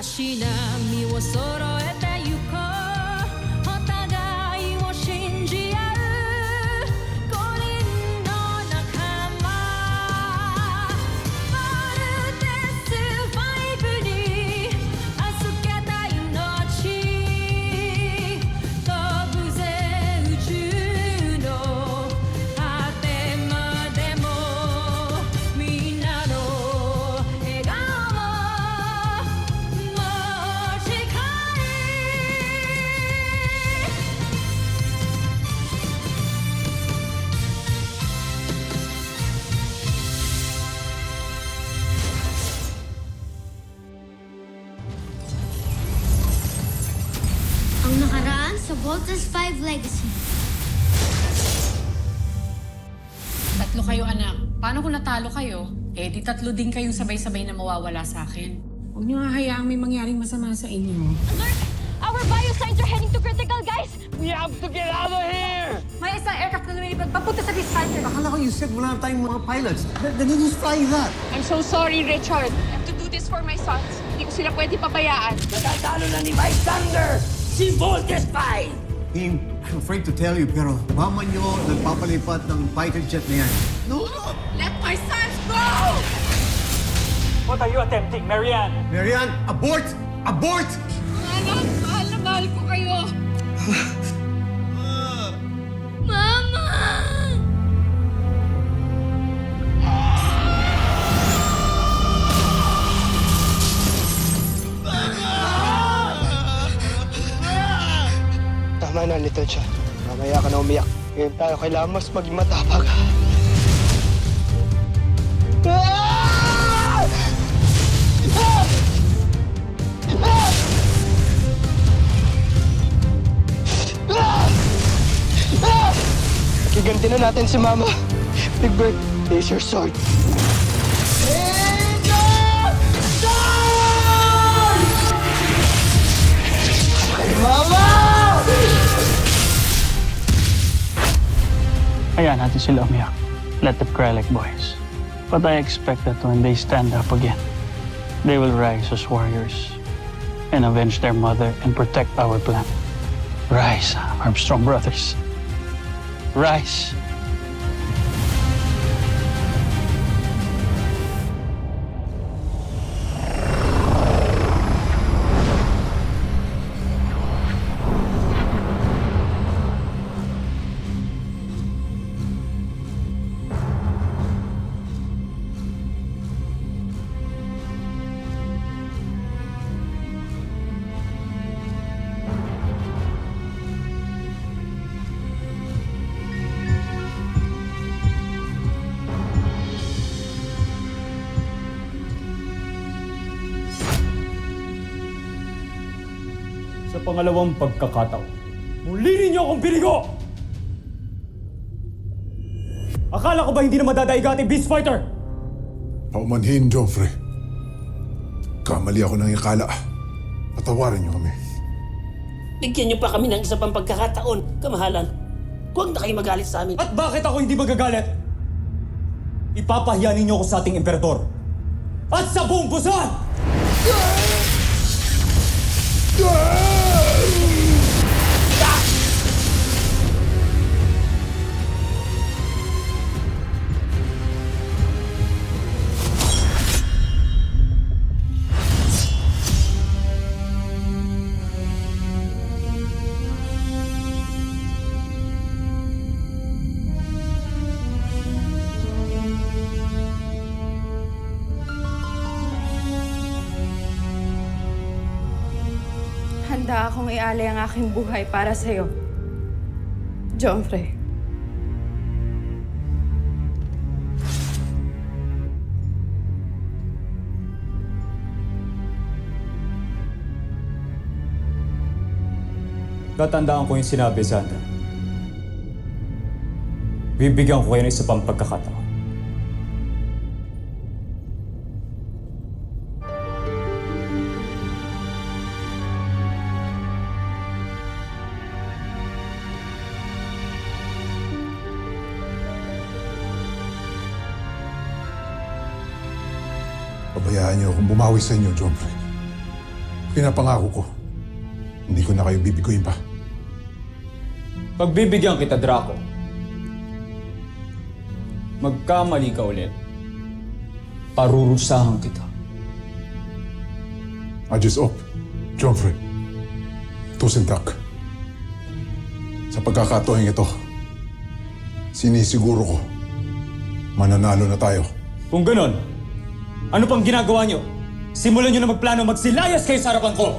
足並みを揃えてゆこうお互いを信じ合う5人の仲間バルテス5に預けた命飛ぶぜ宇宙の果てまでもみんなの笑顔も持ち帰Ang nakaraan sa Voltes 5 Legacy. Tatlo kayo, anak. Paano kung natalo kayo? Eh, di tatlo din kayong sabay-sabay na mawawala sa akin. Huwag niyo nga hayaang may mangyaring masama sa inyo. Alert! Our biosigns are heading to critical, guys! We have to get out of here! May isang aircraft na lumilipad papunta sa dispatcher. Akala ko you said wala tayong mga pilots. Then who's flying that? I'm so sorry, Richard. I have to do this for my sons. Hindi ko sila pwede pabayaan. Natatalo na ni Vice Thunder! Si Voltes 5! Team, I'm afraid to tell you, pero mama nyo nagpapalipat ng fighter jet na yan. No! Let my sons go! What are you attempting, Marianne? Marianne, abort! Abort! Anak, mahal na mahal ko kayo. Mama! Tama na, Little Chan. Mamaya ka na umiyak. Ngayon tayo kailangan mas maging matapag. Iganti na natin si Mama. Big Bird, here's your sword. Mama! Hayaan natin sila umiyak. Let them cry like boys. But I expect that when they stand up again, they will rise as warriors and avenge their mother and protect our planet. Rise, Armstrong brothers. Rise. Sa pangalawang pagkakataon, muli ninyo akong binigo! Akala ko ba hindi na madadaig ating Beast Fighter? Paumanhin, Joffrey. Kamali ako ng ikala. Patawarin niyo kami. Bigyan niyo pa kami ng isa pang pagkakataon, kamahalan. Huwag na kayo magalit sa amin. At bakit ako hindi magagalit? Ipapahiya ninyo ako sa ating emperador. At sa buong busan! Handa akong ialay ang aking buhay para sa'yo. Joffrey. Tatandaan ko yung sinabi, Sandra. Bibigyan ko kayo ng isa pang pagkakataon. Pabayaan niyo akong bumawi sa inyo, Joffrey. Pinapangako ko, hindi ko na kayo bibiguin pa. Pagbibigyan kita, Draco. Magkamali ka ulit. Parurusahan kita. Adjust up, Joffrey. Tusintak. Sa pagkakataon ito, sinisiguro ko, mananalo na tayo. Kung ganon, ano pang ginagawa nyo? Simulan nyo na magplano magsilayas kayo sa harapan ko!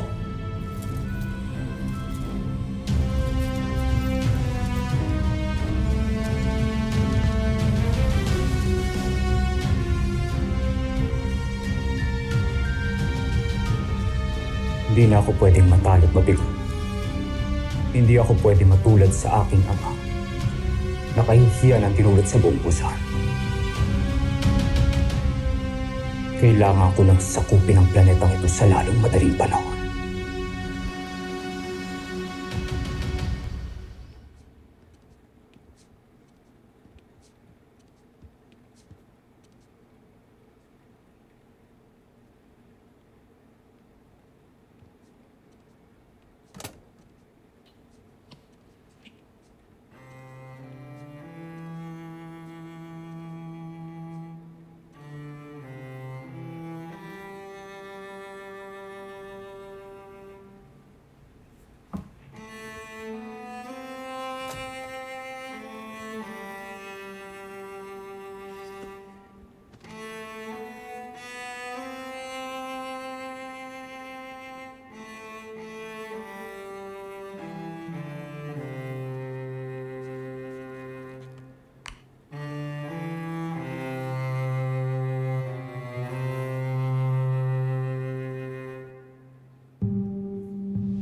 Hindi na ako pwedeng matalo at mabigo. Hindi ako pwedeng matulad sa aking ama. Nakahihiya ng tinulad sa buong busan. Kailangan ko lang sakupin ang planetang ito sa lalong madaling panahon.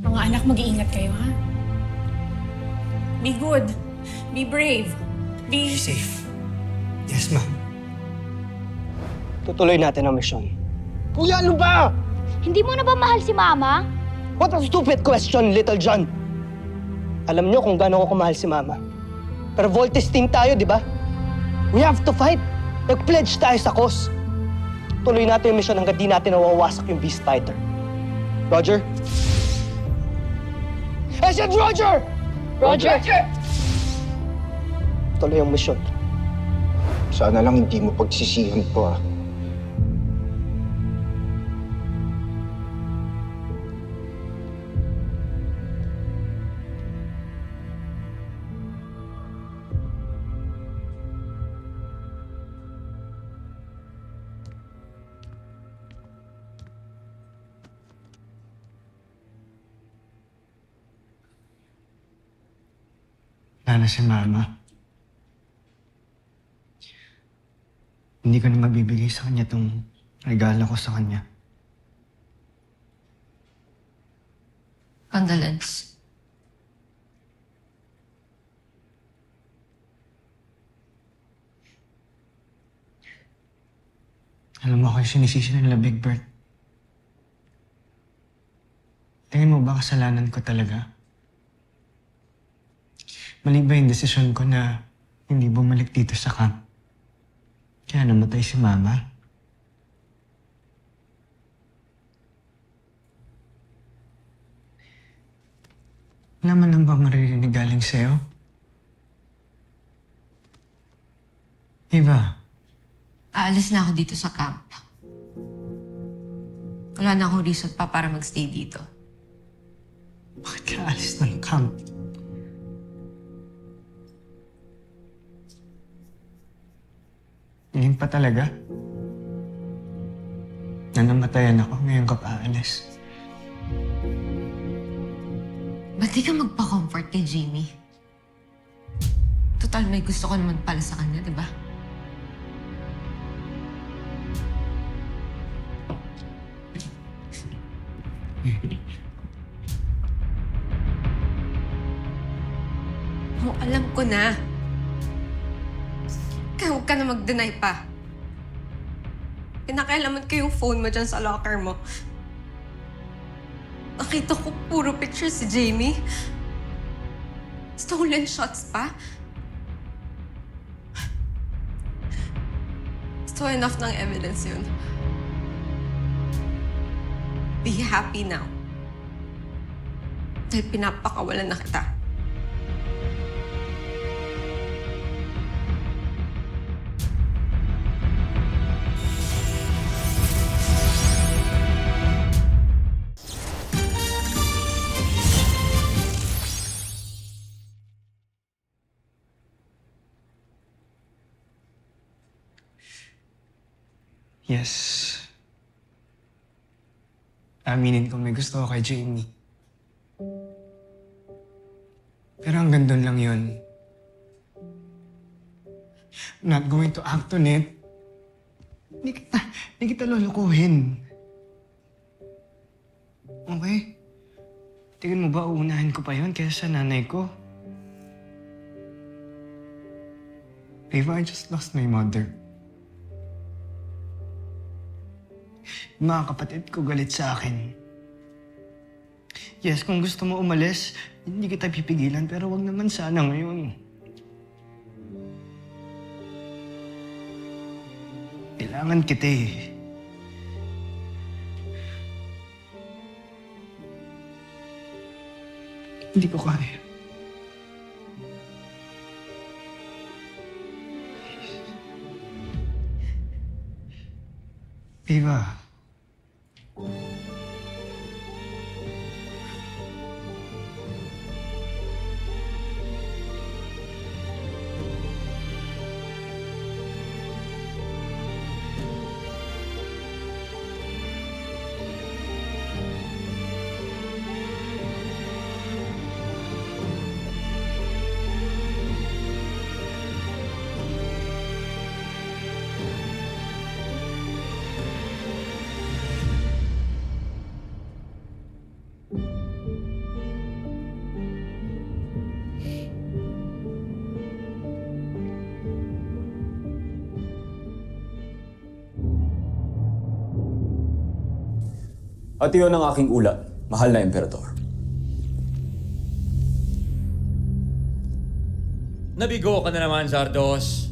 Mga anak, mag-iingat kayo, ha? Be good. Be brave. Be Safe. Yes, ma'am. Tutuloy natin ang misyon. Kuya, ano ba? Hindi mo na ba mahal si Mama? What a stupid question, Little John. Alam niyo kung gaano ko kumahal si Mama. Pero Voltes team tayo, di ba? We have to fight. Nag-pledge tayo sa cause. Tuloy natin yung mission hanggang di natin nawawasak yung Beast Fighter. Roger? I said Roger! Roger! Tuloy ang mission. Sana lang hindi mo pagsisihan to, ah. Wala na si Mama. Hindi ko na mabibigay sa kanya itong regalo ko sa kanya. Condolence. Alam mo ako yung sinisisi nila, Big Bird. Tingin mo ba kasalanan ko talaga? Mali ba yung desisyon ko na hindi bumalik dito sa camp? Kaya namatay si Mama? Wala man lang ba maririnig galing sa'yo? Eva, Aalis na ako dito sa camp. Wala na akong reason pa para magstay dito. bakit ka alis ng camp? Tingin pa talaga? Na namatayan ako ngayon ka pa aalis. Ba't di ka magpa-comfort kay Jamie? Total, may gusto ko naman pala sa kanya, di ba? Oh, alam ko na. Kaya huwag ka na mag-deny pa. Pinakailaman ko yung phone mo dyan sa locker mo. Nakita ko puro picture si Jamie. Stolen shots pa. So enough ng evidence yun. Be happy now. Dahil pinapakawalan na kita. Yes. Aminin ko may gusto ko kay Jamie. Pero hanggang doon lang yun. I'm not going to act on it. Hindi kita lulukuhin. Okay? Tingin mo ba uunahin ko pa yun kaysa sa nanay ko? Ava, I just lost my mother. Mga kapatid ko galit sa akin. Yes, kung gusto mo umalis, hindi kita pipigilan, pero wag naman sana ngayon. Kailangan kita eh. Hindi ko kaya. Ava. At iyon ang aking ulat, mahal na emperador. Nabigo ka na naman, Zardos.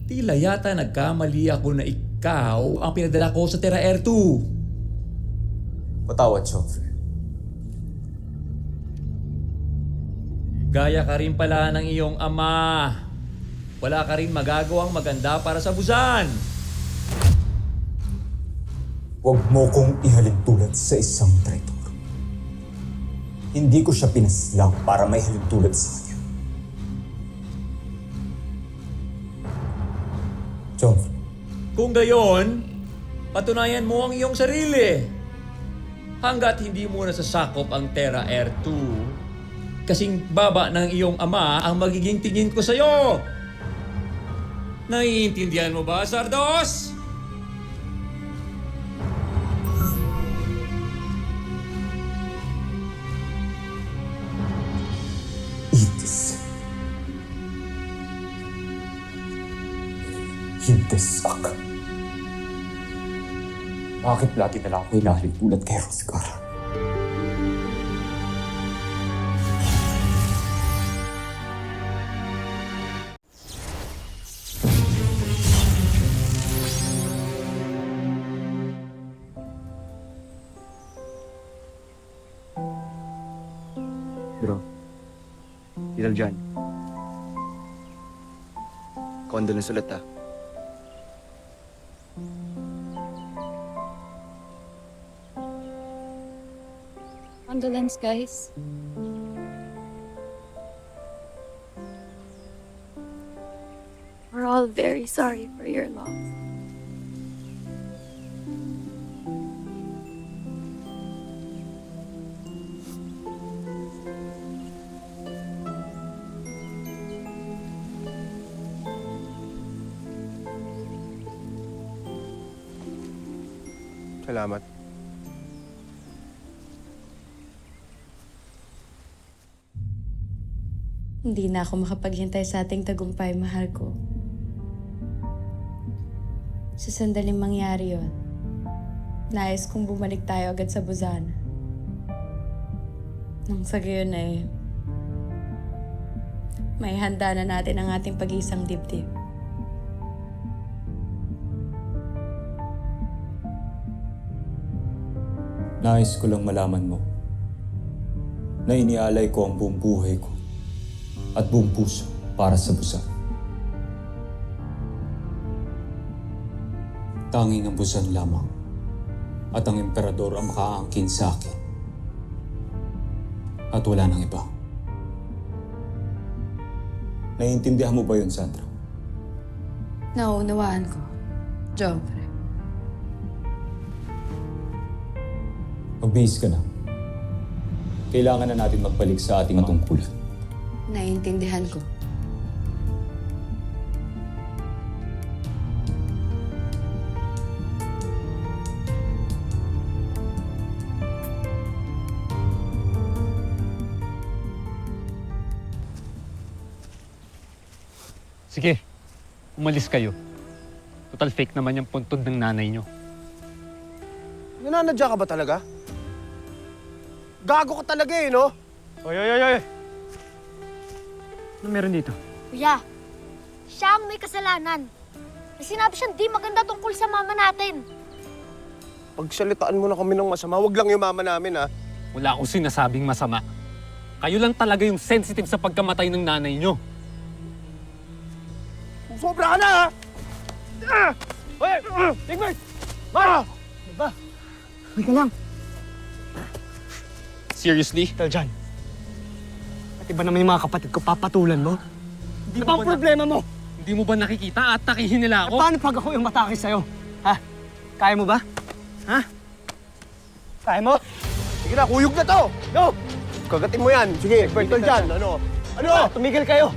Tila yata nagkamali ako na ikaw ang pinadala ko sa Terra Air 2. Patawad, Joffrey. Gaya ka rin pala ng iyong ama. Wala ka rin magagawang maganda para sa Busan. Huwag mo kong ihalintulad sa isang traitor. Hindi ko siya pinaslang para may halintulad sa kanya. Joffrey. Kung gayon, patunayan mo ang iyong sarili. Hanggat hindi mo nasasakop ang Terra Air 2, kasing baba ng iyong ama ang magiging tingin ko sa'yo. Naiintindihan mo ba, Zardos? Hindesak. Bakit lagi na lang ako inahalintulad kay Roscar? Bro, Little John. Condolence ulit ah. Condolence, guys. We're all very sorry for your loss. Salamat. Hindi na ako makapaghintay sa ating tagumpay, mahal ko. Sa sandaling mangyari yon, nais kong bumalik tayo agad sa Busan. Nang sa gayon ay may handa na natin ang ating pag-iisang dibdib. Nais ko lang malaman mo na inialay ko ang buong buhay ko at buong puso para sa Busan. Tanging ang Busan lamang at ang emperador ang makaangkin sa akin. At wala nang iba. Naiintindihan mo ba yun, Sandra? Nauunawaan ko. Jombre. Magbihis ka na. Kailangan na natin magbalik sa ating matungkulan. Naiintindihan ko. Sige, umalis kayo. Total fake naman yung puntod ng nanay nyo. Nananadya ka ba talaga? Gago ka talaga eh, no? Oy, oy, oy, oy! Ano meron dito? Kuya, siya ang may kasalanan. May sinabi siyang di maganda tungkol sa mama natin. Pagsalitaan mo na kami ng masama, wag lang yung mama namin, ha? Wala akong sinasabing masama. Kayo lang talaga yung sensitive sa pagkamatay ng nanay nyo. Sobra ka na, ha? Hoy! Tigmart! Ma! Diba? Uy ka lang. Seriously? Little John, pati ba naman yung mga kapatid ko papatulan mo? Ano ba ang problema mo? Hindi mo ba nakikita at takihin nila ako? Paano pag ako yung matake sa'yo? Ha? Kaya mo ba? Ha? Kaya mo? Sige na, kuyog na to! Go! Kagatin mo yan. Sige, Little John, ano? Ano? Tumigil kayo!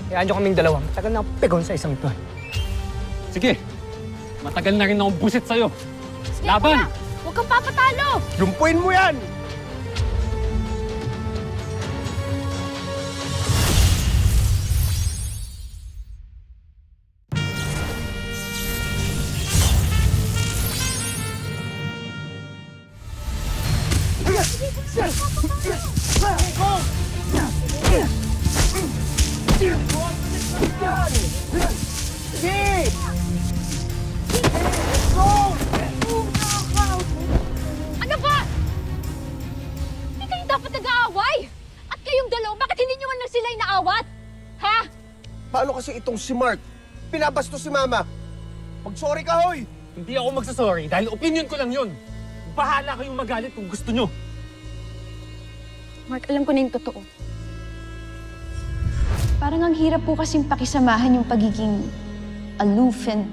Kayaan nyo kaming dalawa. Matagal na akong pegon sa isang tuwan. Sige, matagal na rin akong busit sa'yo. Sige, Laban! kuya, huwag kang papatalo! Lumpuin mo yan! Ano ba? Hindi kayo dapat nag-aaway! At kayong dalawa, bakit hindi nyo man lang sila inaawat? Ha? Paano kasi itong si Mark? Pinabasto si Mama. Mag-sorry ka, hoy! Hindi ako magsasorry dahil opinion ko lang yun. Bahala kayong magalit kung gusto nyo. Mark, alam ko na yung totoo. Parang ang hirap po kasing pakisamahan yung pagiging aloof and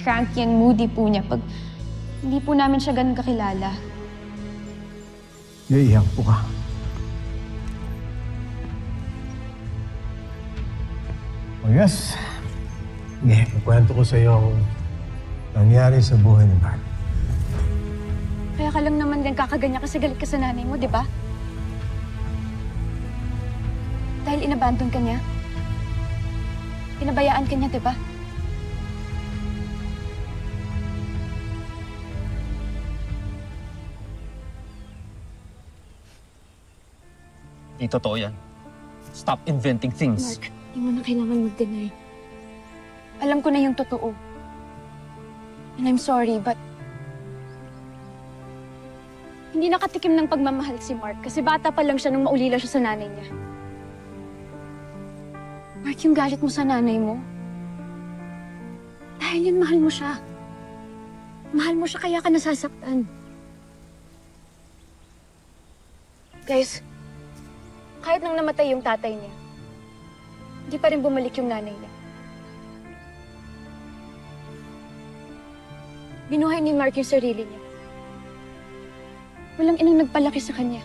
cranky and moody po niya pag hindi po namin siya ganun kakilala. Naiiyak po ka. Oh yes. Sige, kukwento ko sa iyo ang nangyari sa buhay ni Mark. Kaya ka lang naman din kakaganya kasi galit ka sa nanay mo, di ba? Dahil inabandon ka niya. Pinabayaan ka niya, di ba? Hindi totoo yan. Stop inventing things. Mark, hindi mo na kailangan mag-deny. Alam ko na yung totoo. And I'm sorry, but hindi nakatikim ng pagmamahal si Mark kasi bata pa lang siya nung maulila siya sa nanay niya. Mark, yung galit mo sa nanay mo, dahil yun, mahal mo siya. Mahal mo siya kaya ka nasasaktan. Guys, kahit nang namatay yung tatay niya, hindi pa rin bumalik yung nanay niya. Binuhay ni Mark yung sarili niya. Walang inang nagpalaki sa kanya.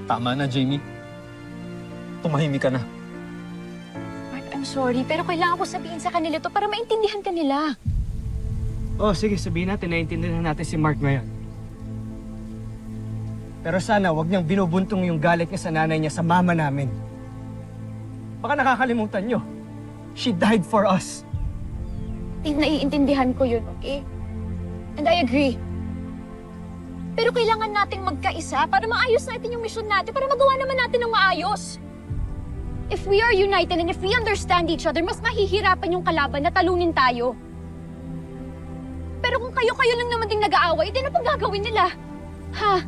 Tama na, Jamie. Tumahimik ka na. Mark, I'm sorry, pero kailangan ko sabihin sa kanila to para maintindihan ka nila. Oh, sige, sabihin natin, naiintindihan natin si Mark ngayon. Pero sana, wag niyang binubuntong yung galit niya sa nanay niya sa mama namin. Baka nakakalimutan niyo. She died for us. Naiintindihan ko yun, okay? And I agree. Pero kailangan nating magkaisa para maayos natin yung mission natin, para magawa naman natin ng maayos. If we are united and if we understand each other, mas mahihirapan yung kalaban na talunin tayo. Pero kung kayo-kayo lang naman ding nag-aaway, hindi na pang gagawin nila. Ha?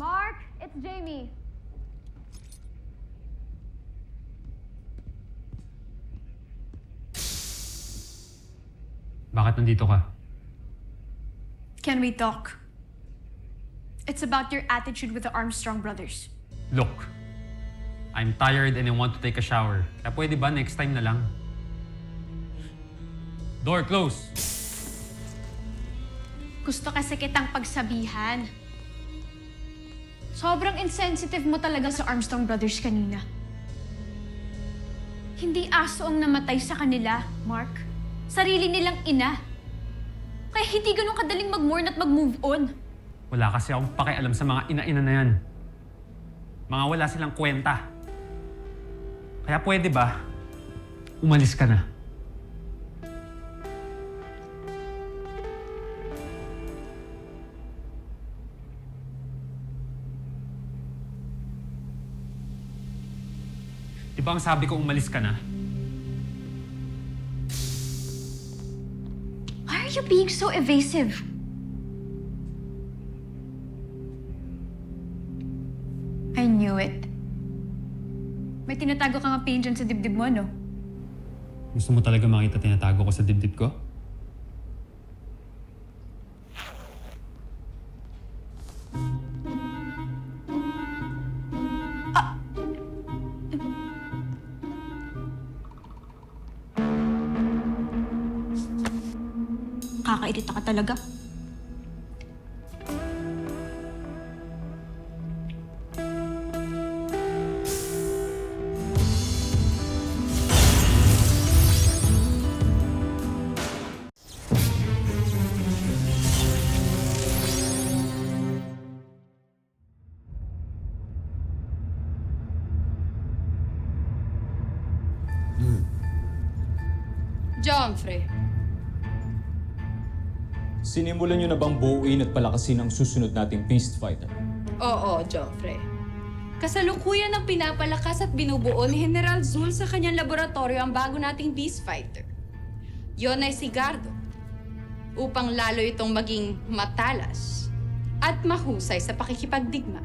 Mark, it's Jamie. Bakit nandito ka? Can we talk? It's about your attitude with the Armstrong brothers. Look, I'm tired and I want to take a shower. Kaya pwede ba next time na lang? Door close! Gusto kasi kitang pagsabihan. Sobrang insensitive mo talaga sa Armstrong brothers kanina. Hindi aso ang namatay sa kanila, Mark. Sarili nilang ina. Kaya hindi ganun kadaling mag-mourn at mag-move on. Wala kasi akong pakialam sa mga ina-ina na yan. Mga wala silang kwenta. Kaya pwede ba, umalis ka na? Di ba ang sabi ko umalis ka na? Why are you being so evasive? I knew it. May tinatago ka nga pain dyan sa dibdib mo, no? Gusto mo talaga makita tinatago ko sa dibdib ko? Kakairita ka talaga. Joffrey. Sinimulan niyo na bang buuin at palakasin ang susunod nating beast fighter? Oo, Joffrey. Kasalukuyan ang pinapalakas at binubuo ni General Zul sa kanyang laboratorio ang bago nating beast fighter. Yon ay si Gardo. Upang lalo itong maging matalas at mahusay sa pakikipagdigma.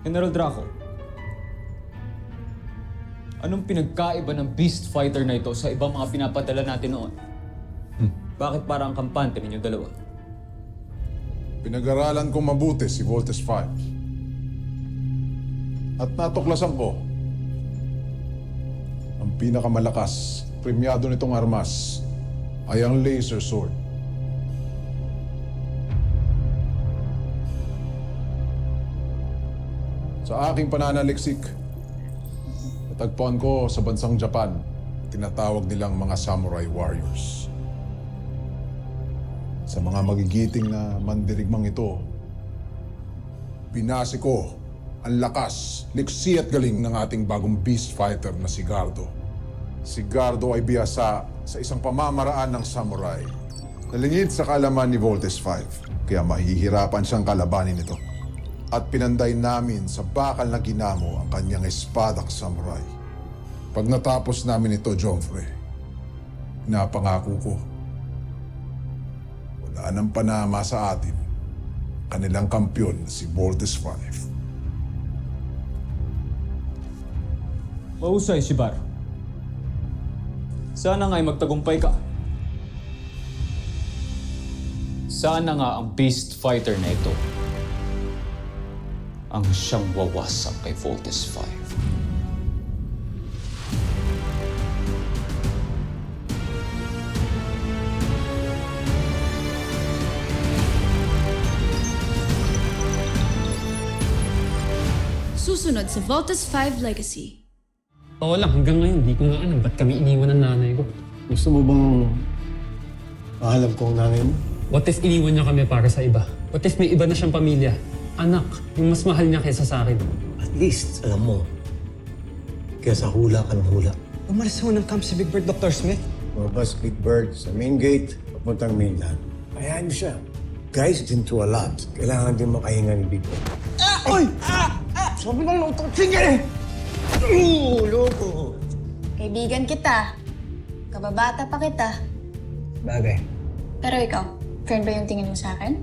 General Draco, anong pinagkaiba ng beast fighter na ito sa ibang mga pinapadala natin noon? Bakit parang kampante ninyo dalawa? Pinag-aralan kong mabuti si Voltes 5. At natuklasan ko, ang pinakamalakas, premyado nitong armas, ay ang laser sword. Sa aking pananaliksik, natagpuan ko sa bansang Japan, tinatawag nilang mga samurai warriors. Sa mga magigiting na mandirigmang ito, binasi ko ang lakas, liksi at galing ng ating bagong beast fighter na si Gardo. Si Gardo ay biyasa sa isang pamamaraan ng samurai. Nalingid sa kaalaman ni Voltes 5, kaya mahihirapan siyang kalabanin ito. At pinanday namin sa bakal na ginamo ang kanyang espadak samurai. Pag natapos namin ito, Joffrey, napangako ko, wala nang panama sa atin, kanilang kampyon si Voltes 5. Mahusay, Shibar. Sana nga'y magtagumpay ka. Sana nga ang beast fighter na ito ang siyang wawasak kay Voltes 5. Susunod sa Voltes 5 Legacy. Oo lang, hanggang ngayon, di ko nga alam ba't kami iniwan ng nanay ko. Gusto mo bang maalam ko ang nanay mo? What if iniwan niya kami para sa iba? What if may iba na siyang pamilya? Anak, yung mas mahal niya kaysa sa akin. At least, alam mo, kesa hula ka ng hula. Umalis mo ng camp si Big Bird, Dr. Smith. Mabas Big Bird sa main gate, papuntang mainland. Hayaan niyo siya. Guys, been through a lot. Kailangan din makahinga ni Big Bird. Oy! Sabi ng lutong sige! Loko! Kaibigan kita. Kababata pa kita. Bagay. Pero ikaw, friend ba yung tingin mo sa akin?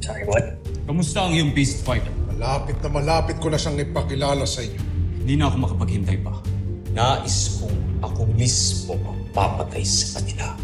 Sorry, what? Kamusta ang iyong beast fighter? Malapit na malapit ko na siyang ipakilala sa inyo. Hindi na ako makapaghintay pa. Nais kong ako mismo ang papatay sa kanila.